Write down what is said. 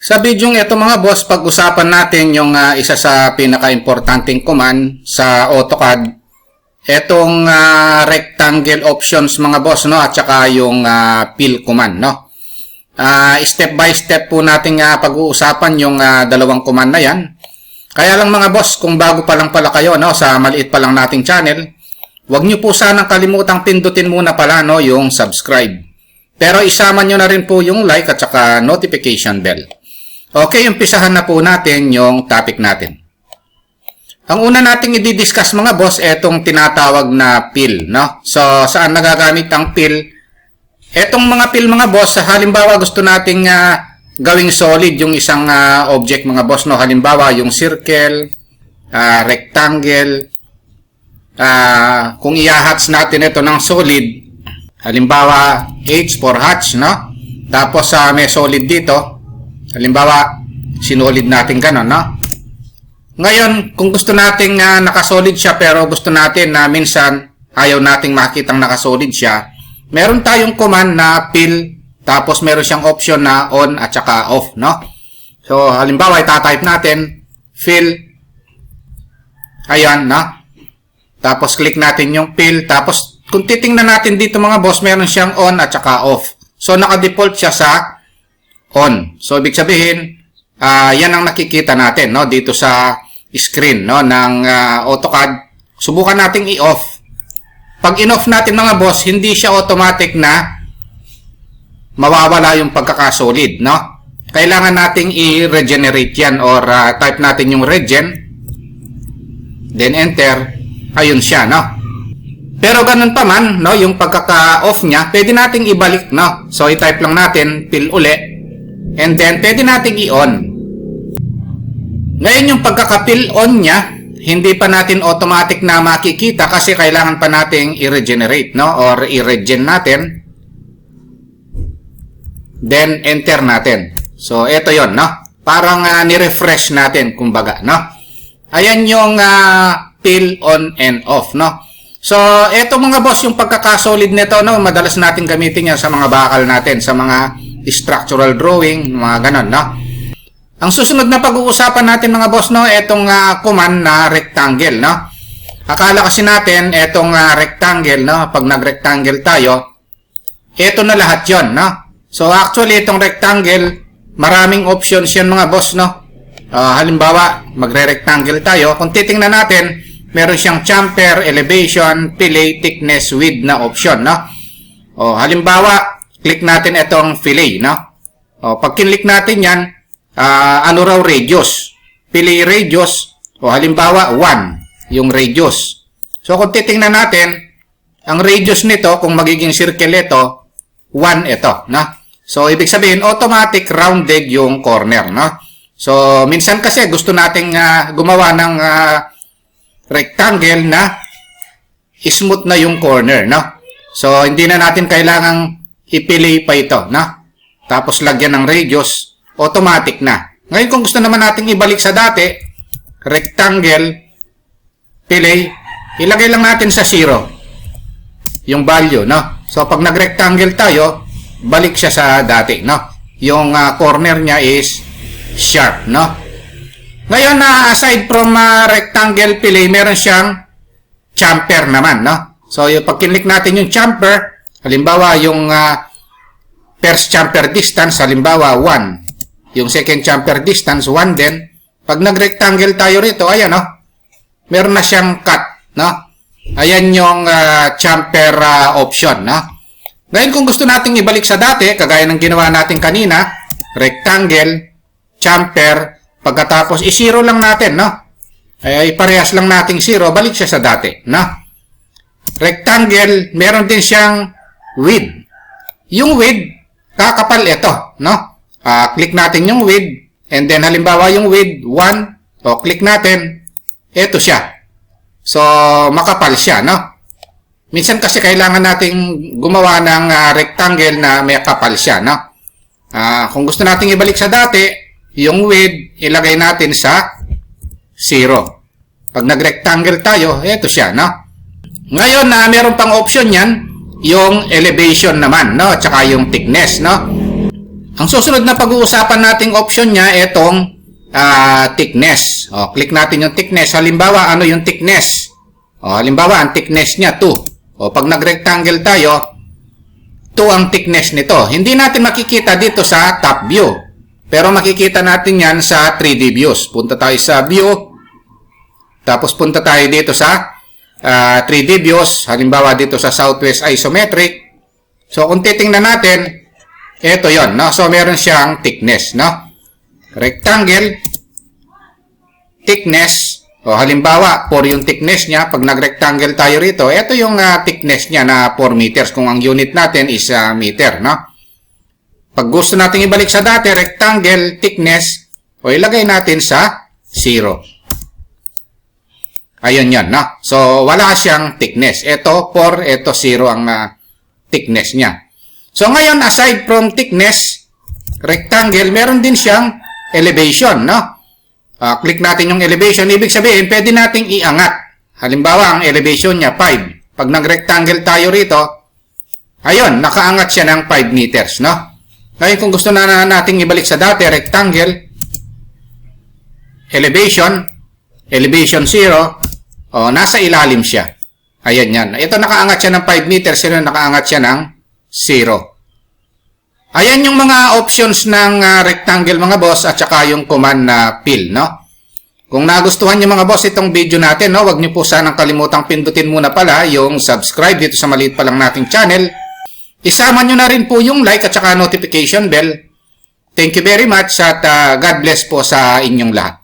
Sa video ito mga boss, pag-usapan natin yung isa sa pinaka-importanting command sa AutoCAD. Itong rectangle options mga boss, no? At saka yung fill command, no? Step by step po natin pag-uusapan yung dalawang command na yan. Kaya lang mga boss, kung bago pa lang pala kayo, no? Sa maliit pa lang nating channel, huwag nyo po sanang kalimutang pindutin muna pala, no? Yung subscribe. Pero isama nyo na rin po yung like at saka notification bell. Okay, umpisahan na po natin yung topic natin. Ang una nating i-discuss mga boss, etong tinatawag na fill, no? So, saan nagagamit ang fill? Etong mga fill mga boss, halimbawa gusto nating gawing solid yung isang object mga boss, no? Halimbawa yung circle, rectangle, kung i-hatch natin ito ng solid, halimbawa H for hatch, no? Tapos may solid dito. Halimbawa, sinolid natin gano'n, no? Ngayon, kung gusto nating nakasolid siya pero gusto natin na minsan ayaw nating makitang nakasolid siya, meron tayong command na fill, tapos meron siyang option na on at saka off, no? So, halimbawa, itatype natin fill, ayan, no? Tapos, click natin yung fill, tapos, kung titingnan natin dito mga boss, meron siyang on at saka off. So, naka-default siya sa on. So, ibig sabihin, yan ang nakikita natin, no? Dito sa screen, no? Ng AutoCAD. Subukan nating i-off. Pag in-off natin mga boss, hindi siya automatic na mawawala yung pagkakasolid, no? Kailangan nating i-regenerate yan or type natin yung regen. Then enter. Ayun siya, no? Pero ganun pa man, no? Yung pagkaka-off niya, pwede nating ibalik, no? So, i-type lang natin, fill uli. And then, pwede natin i-on. Ngayon, yung pagkaka-fill on niya, hindi pa natin automatic na makikita kasi kailangan pa nating i-regenerate, no? Or i-regen natin. Then, enter natin. So, ito yon, no? Parang ni-refresh natin, kumbaga, no? Ayan yung fill on and off, no? So, ito mga boss, yung pagkakasolid nito, no? Madalas natin gamitin yan sa mga bakal natin, sa mga structural drawing, mga ganon, no? Ang susunod na pag-uusapan natin mga boss, no, etong command na rectangle, no? Akala kasi natin etong rectangle, no, pag nag-rectangle tayo, eto na lahat yon, no? So actually itong rectangle, maraming options yan mga boss, no? Halimbawa, magre-rectangle tayo, kung titingnan natin, meron siyang chamfer, elevation, fillet, thickness, width na option, no? Halimbawa, click natin itong fillet, no? Pag kinlik natin yan, ano raw radius? Fillet radius, halimbawa 1, yung radius. So, kung titingnan natin, ang radius nito, kung magiging circle ito, 1 ito, no? So, ibig sabihin, automatic rounded yung corner, no? So, minsan kasi gusto nating gumawa ng rectangle na smooth na yung corner, no? So, hindi na natin kailangang ipili pa ito, no? Tapos lagyan ng radius, automatic na. Ngayon kung gusto naman nating ibalik sa dati, rectangle, pili, ilagay lang natin sa 0, yung value, no? So pag nag-rectangle tayo, balik siya sa dati, no? Yung corner niya is sharp, no? Ngayon aside from rectangle, pili, meron siyang chamfer naman, no? So yung pag kinlik natin yung chamfer, halimbawa, yung first chamfer distance, halimbawa, 1. Yung second chamfer distance, 1 din. Pag nag-rectangle tayo rito, ayan, no? Meron na siyang cut, no? Ayan yung chamfer option, no? Ngayon, kung gusto nating ibalik sa dati, kagaya ng ginawa natin kanina, rectangle, chamfer, pagkatapos, i-0 lang natin, no? Iparehas lang nating 0, balik siya sa dati, no? Rectangle, meron din siyang width. Yung width, kakapal ito, no? Click natin yung width, and then halimbawa yung width, 1, click natin, ito siya. So, makapal siya, no? Minsan kasi kailangan nating gumawa ng rectangle na may kapal siya, no? Kung gusto nating ibalik sa dati, yung width, ilagay natin sa 0. Pag nag-rectangle tayo, ito siya, no? Ngayon, meron pang option yan, yung elevation naman, no? At saka yung thickness, no? Ang susunod na pag-uusapan nating option niya, itong thickness. O, click natin yung thickness. Halimbawa, ano yung thickness? O, halimbawa, ang thickness niya 2. O, pag nag-rectangle tayo, 2 ang thickness nito. Hindi natin makikita dito sa top view. Pero makikita natin yan sa 3D views. Punta tayo sa view. Tapos punta tayo dito sa 3D views. Halimbawa dito sa Southwest Isometric. So, kung titingnan natin, ito yon, no? So, meron siyang thickness, no? Rectangle, thickness. O, halimbawa, 4 yung thickness niya. Pag nag-rectangle tayo rito, ito yung thickness niya na 4 meters. Kung ang unit natin is meter, no? Pag gusto natin ibalik sa dati, rectangle, thickness, o ilagay natin sa 0. Ayun yan, no? So, wala siyang thickness. Ito 4, ito 0 ang thickness niya. So, ngayon, aside from thickness, rectangle, meron din siyang elevation, no? Click natin yung elevation. Ibig sabihin, pwede nating iangat. Halimbawa, ang elevation niya 5. Pag nag-rectangle tayo rito, ayun, nakaangat siya ng 5 meters, no? Ngayon, kung gusto na nating ibalik sa dati, rectangle, elevation 0, o, nasa ilalim siya. Ayan yan. Ito nakaangat siya ng 5 meters, ito nakaangat siya ng 0. Ayan yung mga options ng rectangle mga boss at saka yung command na fill, no? Kung nagustuhan niyo mga boss itong video natin, no, wag niyo po sanang kalimutang pindutin muna pala yung subscribe dito sa maliit pa lang nating channel. Isama niyo na rin po yung like at saka notification bell. Thank you very much at God bless po sa inyong lahat.